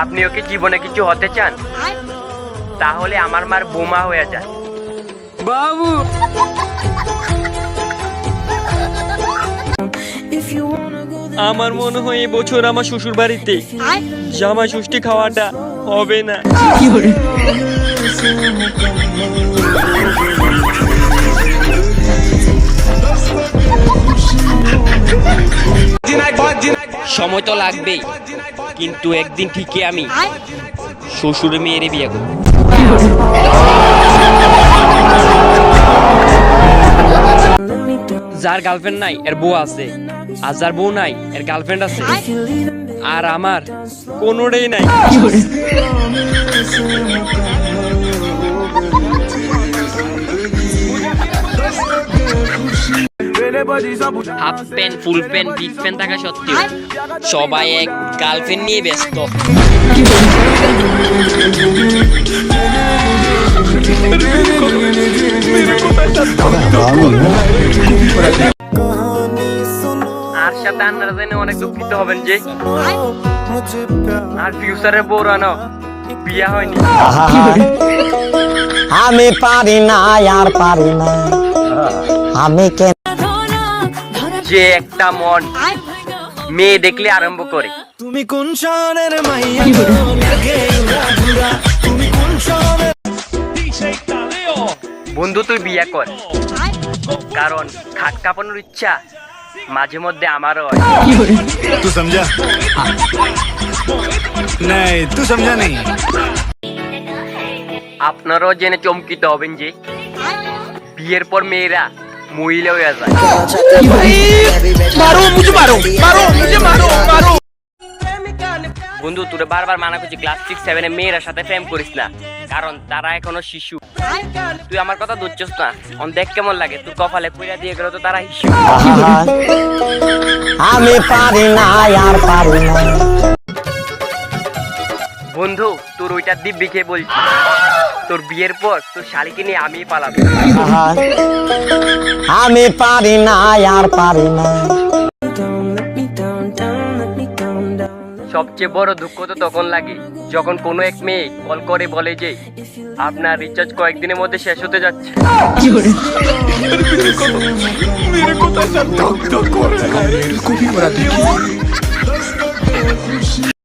আপনিও কি জীবনে কিছু হতে চান? তাহলে আমার মার বোমা হয়ে যান বাবু। আমার মনে হয় এবছর আমার শ্বশুর বাড়িতে জামাই ষষ্ঠী খাওয়াটা হবে না। সময় তো লাগবেই, কিন্তু একদিন ঠিকই আমি শ্বশুরের মেয়েরে বিয়ে করব। যার গার্লফ্রেন্ড নাই এর বউ আছে, আর যার বউ নাই এর গার্লফ্রেন্ড আছে, আর আমার কোনোটাই নাই। Half pant, full pant, big pant থাকা সত্ত্বেও সবাই এক গার্লফ্রেন্ড নিয়ে ব্যস্ত। আর সাথে আপনারা জেনে অনেক দুঃখিত হবেন যে আর ফিউচারের বউরানো বিয়া হয়নি। আমি পারি না, আর পারি না আমি। যে একটা মন মেয়ে দেখলে আরম্ভ করে, তুমি কোন শহরের মাইয়া, বন্ধু তুই বিয়া কর, কারণ খাট কাঁপানোর ইচ্ছা মাঝে মধ্যে আমারও হয়। तू समझा? नहीं तू समझा नहीं। আপনারাও জেনে চমকিত হবেন যে বিয়ের পর মেয়েরা মহিলা হয়ে যায়। বন্ধু তোরে বারবার মানা করছি ক্লাস 6-7 এ মেয়েরা সাথে প্রেম করিস না, কারণ তারা এখনো শিশু। তুই আমার কথা বুঝছস না? অন দেখ কেমন লাগে, তুই কপালে কইরা দিয়ে গেল তো তারা শিশু। আমি পারি না, আর পারি না। বন্ধু তোর ওইটা দিব্যি খেয়ে বলছি, তোর বিয়ের পর তোর শালিকে নিয়ে আমি পালাবো। আমি পারি না, আর পারি না। সবচেয়ে বড় দুঃখ তো তখন লাগে যখন কোনো এক মেয়ে কল করে বলে যে আপনার রিচার্জ কয়েকদিনের মধ্যে শেষ হতে যাচ্ছে।